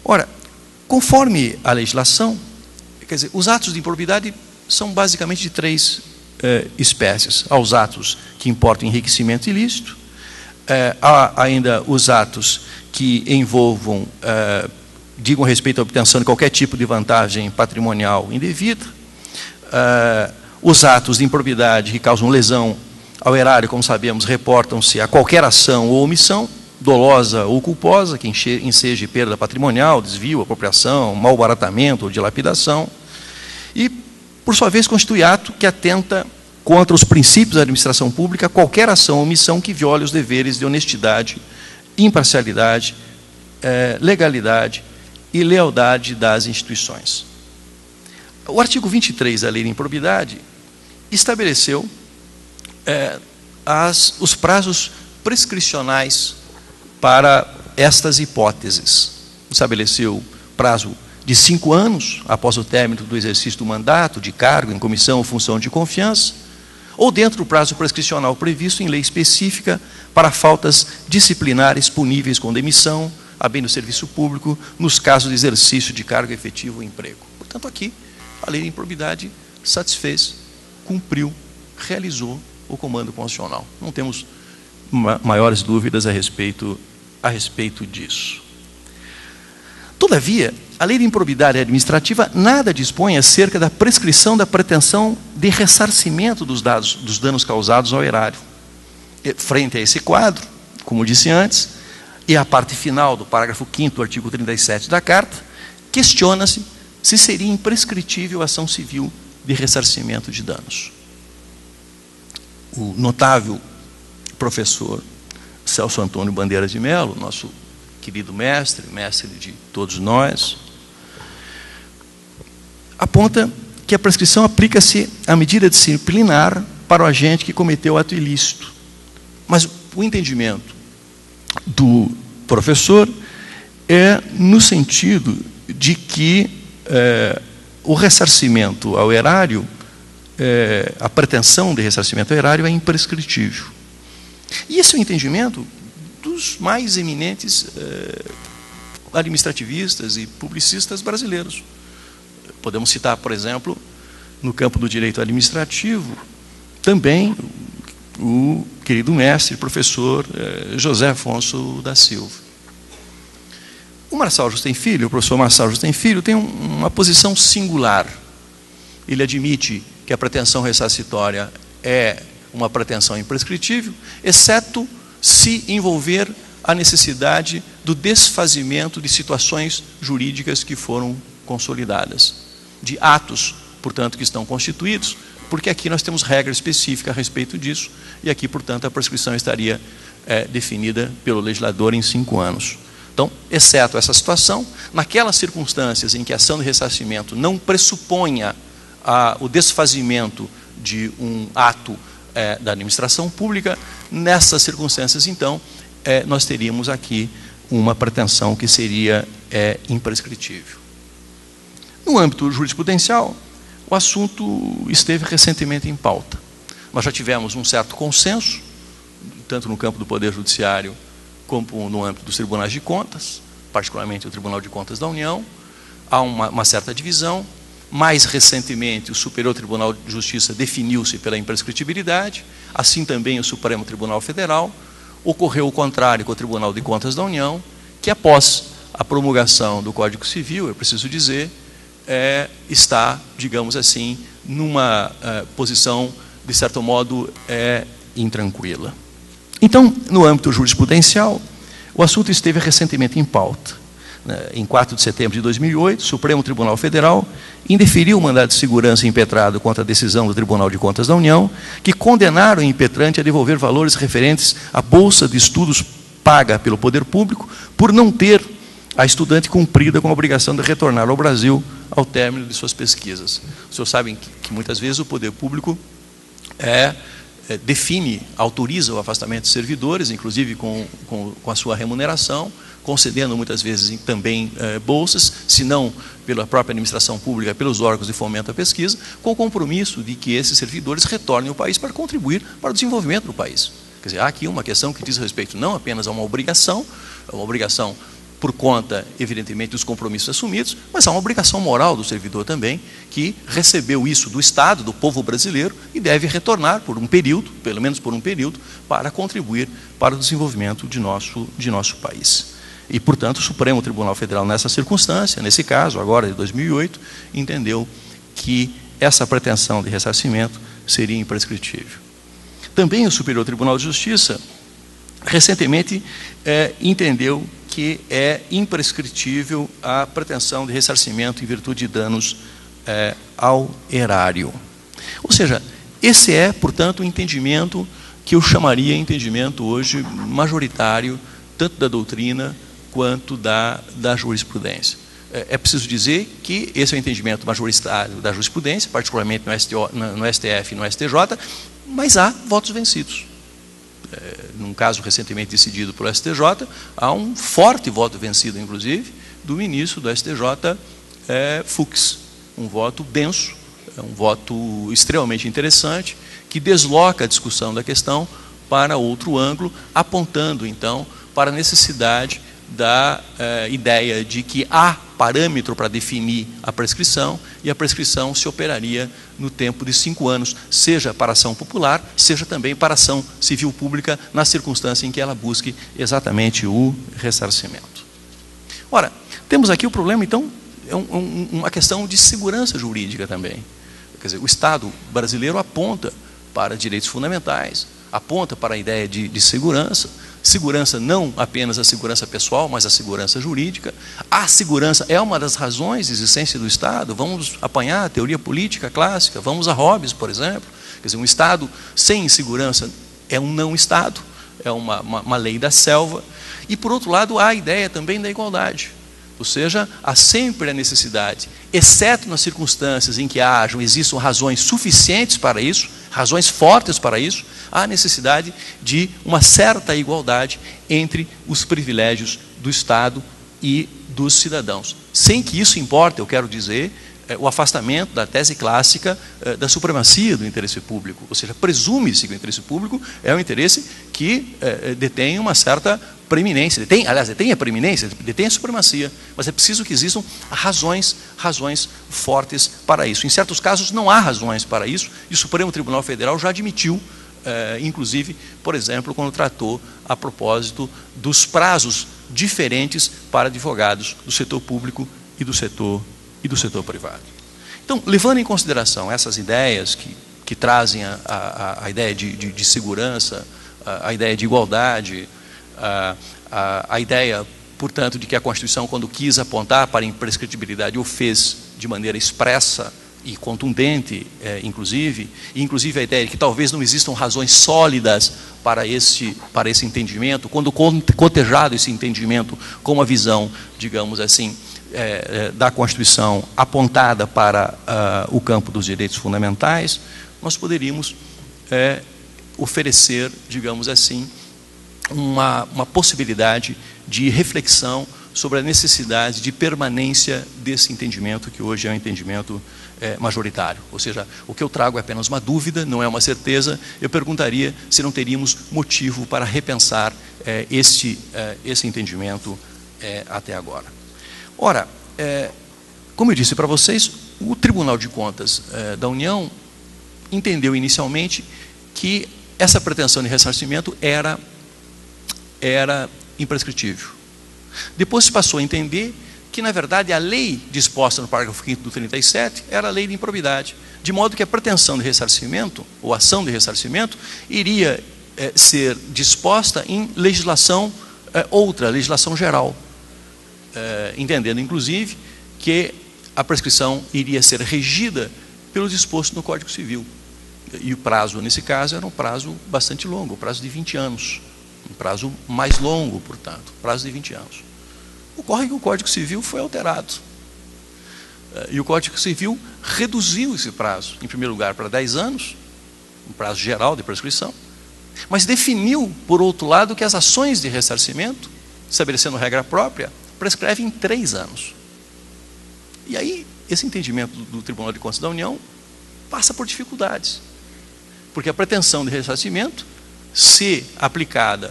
Ora, conforme a legislação, quer dizer, os atos de improbidade são basicamente de três espécies. Há os atos que importam enriquecimento ilícito, há ainda os atos que envolvam, digam respeito à obtenção de qualquer tipo de vantagem patrimonial indevida, os atos de improbidade que causam lesão ao erário, como sabemos, reportam-se a qualquer ação ou omissão, dolosa ou culposa, que enseje perda patrimonial, desvio, apropriação, malbaratamento ou dilapidação, e, por sua vez, constitui ato que atenta contra os princípios da administração pública qualquer ação ou omissão que viole os deveres de honestidade, imparcialidade, legalidade e lealdade das instituições. O artigo 23 da Lei de Improbidade estabeleceu os prazos prescricionais para estas hipóteses. Estabeleceu prazo de 5 anos após o término do exercício do mandato, de cargo, em comissão ou função de confiança, ou dentro do prazo prescricional previsto em lei específica para faltas disciplinares puníveis com demissão, a bem do serviço público, nos casos de exercício de cargo efetivo ou emprego. Portanto, aqui, a Lei de Improbidade satisfez, cumpriu, realizou o comando constitucional. Não temos maiores dúvidas a respeito disso. Todavia, a Lei de Improbidade Administrativa nada dispõe acerca da prescrição da pretensão de ressarcimento dos danos causados ao erário. Frente a esse quadro, como disse antes, e a parte final do parágrafo 5º do artigo 37 da Carta, questiona-se se seria imprescritível a ação civil de ressarcimento de danos. O notável professor Celso Antônio Bandeira de Mello, nosso querido mestre de todos nós, aponta que a prescrição aplica-se à medida disciplinar para o agente que cometeu o ato ilícito. Mas o entendimento do professor é no sentido de que o ressarcimento ao erário, a pretensão de ressarcimento ao erário é imprescritível. E esse é o entendimento dos mais eminentes administrativistas e publicistas brasileiros. Podemos citar, por exemplo, no campo do direito administrativo, também o querido mestre, professor José Afonso da Silva. O Marçal Justem Filho, o professor Marçal Justem Filho, tem uma posição singular. Ele admite que a pretensão ressarcitória é uma pretensão imprescritível, exceto se envolver a necessidade do desfazimento de situações jurídicas que foram consolidadas, de atos, portanto, que estão constituídos, porque aqui nós temos regra específica a respeito disso, e aqui, portanto, a prescrição estaria definida pelo legislador em 5 anos. Então, exceto essa situação, naquelas circunstâncias em que a ação de ressarcimento não pressuponha o desfazimento de um ato da administração pública, nessas circunstâncias, então, nós teríamos aqui uma pretensão que seria imprescritível. No âmbito jurisprudencial, o assunto esteve recentemente em pauta. Nós já tivemos um certo consenso, tanto no campo do Poder Judiciário, como no âmbito dos tribunais de contas, particularmente o Tribunal de Contas da União. Há uma certa divisão. Mais recentemente, o Superior Tribunal de Justiça definiu-se pela imprescritibilidade, assim também o Supremo Tribunal Federal. Ocorreu o contrário com o Tribunal de Contas da União, que após a promulgação do Código Civil, eu preciso dizer, está, digamos assim, numa posição, de certo modo, intranquila. Então, no âmbito jurisprudencial, o assunto esteve recentemente em pauta. Em 4 de setembro de 2008, o Supremo Tribunal Federal indeferiu o mandado de segurança impetrado contra a decisão do Tribunal de Contas da União, que condenaram o impetrante a devolver valores referentes à bolsa de estudos paga pelo poder público, por não ter a estudante cumprida com a obrigação de retornar ao Brasil ao término de suas pesquisas. Os senhores sabem que muitas vezes o poder público define, autoriza o afastamento de servidores, inclusive com a sua remuneração, concedendo muitas vezes também bolsas, se não pela própria administração pública, pelos órgãos de fomento à pesquisa, com o compromisso de que esses servidores retornem ao país para contribuir para o desenvolvimento do país. Quer dizer, há aqui uma questão que diz respeito não apenas a uma obrigação por conta, evidentemente, dos compromissos assumidos, mas há uma obrigação moral do servidor também, que recebeu isso do Estado, do povo brasileiro, e deve retornar por um período, pelo menos por um período, para contribuir para o desenvolvimento de nosso país. E, portanto, o Supremo Tribunal Federal, nessa circunstância, nesse caso, agora de 2008, entendeu que essa pretensão de ressarcimento seria imprescritível. Também o Superior Tribunal de Justiça, recentemente, entendeu que é imprescritível a pretensão de ressarcimento em virtude de danos ao erário. Ou seja, esse é, portanto, o entendimento que eu chamaria entendimento hoje majoritário, tanto da doutrina quanto da jurisprudência. É preciso dizer que esse é o entendimento majoritário da jurisprudência, particularmente no STF e no STJ, mas há votos vencidos. Num caso recentemente decidido pelo STJ, há um forte voto vencido, inclusive, do ministro do STJ, Fux. Um voto denso, um voto extremamente interessante, que desloca a discussão da questão para outro ângulo, apontando, então, para a necessidade da ideia de que há parâmetro para definir a prescrição, e a prescrição se operaria no tempo de 5 anos, seja para ação popular, seja também para ação civil pública, na circunstância em que ela busque exatamente o ressarcimento. Ora, temos aqui o problema, então, uma questão de segurança jurídica também. Quer dizer, o Estado brasileiro aponta para direitos fundamentais, aponta para a ideia de segurança, segurança não apenas a segurança pessoal, mas a segurança jurídica. A segurança é uma das razões de existência do Estado. Vamos apanhar a teoria política clássica, vamos a Hobbes, por exemplo. Quer dizer, um Estado sem segurança é um não-Estado, é uma lei da selva. E, por outro lado, há a ideia também da igualdade. Ou seja, há sempre a necessidade, exceto nas circunstâncias em que existam razões suficientes para isso, razões fortes para isso, há a necessidade de uma certa igualdade entre os privilégios do Estado e dos cidadãos. Sem que isso importe, eu quero dizer, o afastamento da tese clássica da supremacia do interesse público. Ou seja, presume-se que o interesse público é um interesse que detém uma certa preeminência, detém a preeminência, detém a supremacia, mas é preciso que existam razões fortes para isso. Em certos casos não há razões para isso, e o Supremo Tribunal Federal já admitiu, inclusive, por exemplo, quando tratou a propósito dos prazos diferentes para advogados do setor público e do setor privado. Então, levando em consideração essas ideias que trazem a ideia de segurança, a ideia de igualdade, a ideia, portanto, de que a Constituição, quando quis apontar para a imprescritibilidade, o fez de maneira expressa e contundente, inclusive a ideia de que talvez não existam razões sólidas para esse entendimento, quando cotejado esse entendimento com uma visão, digamos assim, da Constituição apontada para o campo dos direitos fundamentais, nós poderíamos oferecer, digamos assim, uma possibilidade de reflexão sobre a necessidade de permanência desse entendimento, que hoje é um entendimento majoritário. Ou seja, o que eu trago é apenas uma dúvida, não é uma certeza. Eu perguntaria se não teríamos motivo para repensar esse entendimento até agora. Ora, como eu disse para vocês, o Tribunal de Contas da União entendeu inicialmente que essa pretensão de ressarcimento era imprescritível. Depois se passou a entender que, na verdade, a lei disposta no parágrafo 5º do 37 era a lei de improbidade, de modo que a pretensão de ressarcimento, ou ação de ressarcimento, iria ser disposta em legislação outra, legislação geral, entendendo, inclusive, que a prescrição iria ser regida pelo disposto no Código Civil. E o prazo, nesse caso, era um prazo bastante longo, um prazo de 20 anos. Um prazo mais longo, portanto, prazo de 20 anos. Ocorre que o Código Civil foi alterado. E o Código Civil reduziu esse prazo, em primeiro lugar, para 10 anos, um prazo geral de prescrição, mas definiu, por outro lado, que as ações de ressarcimento, estabelecendo regra própria, prescrevem em 3 anos. E aí, esse entendimento do Tribunal de Contas da União passa por dificuldades, porque a pretensão de ressarcimento, se aplicado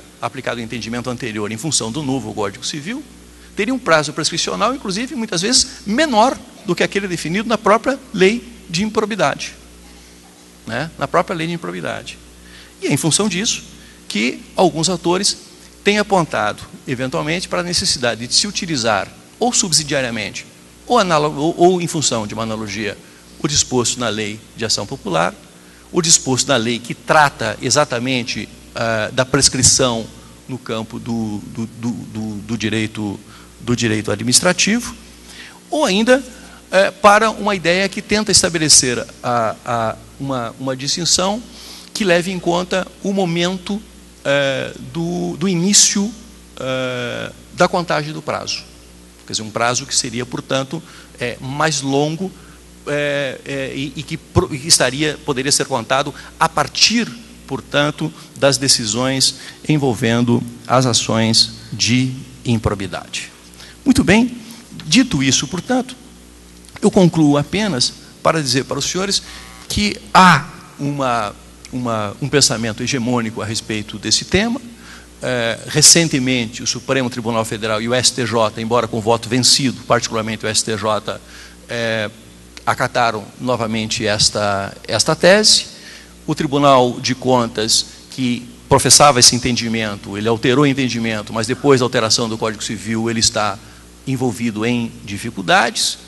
o entendimento anterior em função do novo Código Civil, teria um prazo prescricional, inclusive, muitas vezes, menor do que aquele definido na própria lei de improbidade. Né? Na própria lei de improbidade. E é em função disso que alguns autores têm apontado, eventualmente, para a necessidade de se utilizar, ou subsidiariamente, ou em função de uma analogia, o disposto na lei de ação popular, o disposto na lei que trata exatamente da prescrição no campo do direito administrativo, ou ainda para uma ideia que tenta estabelecer uma distinção que leve em conta o momento do início da contagem do prazo. Quer dizer, um prazo que seria, portanto, mais longo e que poderia ser contado a partir, portanto, das decisões envolvendo as ações de improbidade. Muito bem, dito isso, portanto, eu concluo apenas para dizer para os senhores que há um pensamento hegemônico a respeito desse tema. Recentemente, o Supremo Tribunal Federal e o STJ, embora com voto vencido, particularmente o STJ, acataram novamente esta tese. O Tribunal de Contas, que professava esse entendimento, ele alterou o entendimento, mas depois da alteração do Código Civil, ele está envolvido em dificuldades.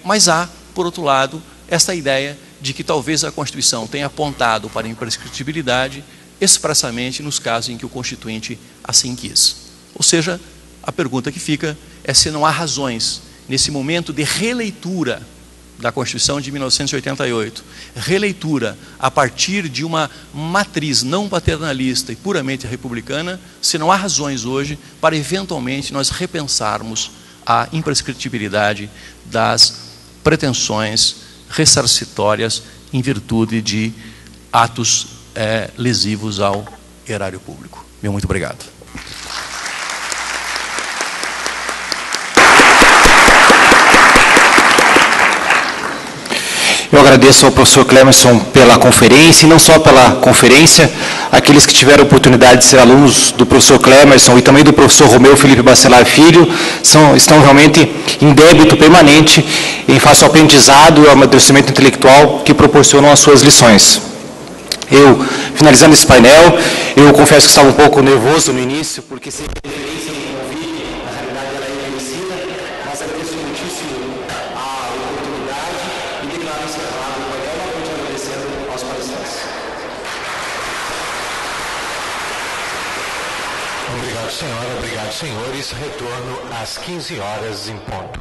Mas há, por outro lado, esta ideia de que talvez a Constituição tenha apontado para a imprescritibilidade expressamente nos casos em que o Constituinte assim quis. Ou seja, a pergunta que fica é se não há razões, nesse momento de releitura da Constituição de 1988, releitura a partir de uma matriz não paternalista e puramente republicana, se não há razões hoje para eventualmente nós repensarmos a imprescritibilidade das pretensões ressarcitórias em virtude de atos lesivos ao erário público. Meu muito obrigado. Eu agradeço ao professor Clemerson pela conferência, e não só pela conferência, aqueles que tiveram a oportunidade de ser alunos do professor Clemerson e também do professor Romeu Felipe Bacelar Filho, estão realmente em débito permanente em face ao aprendizado e ao amadurecimento intelectual que proporcionam as suas lições. Finalizando esse painel, eu confesso que estava um pouco nervoso no início, porque sem referência no convite, na realidade ela é merecida, mas agradeço muitíssimo a oportunidade e declaro encerrado o painel, e continuo agradecendo aos palestrantes. Obrigado, senhora. Obrigado, senhores. Retorno às 15 horas em ponto.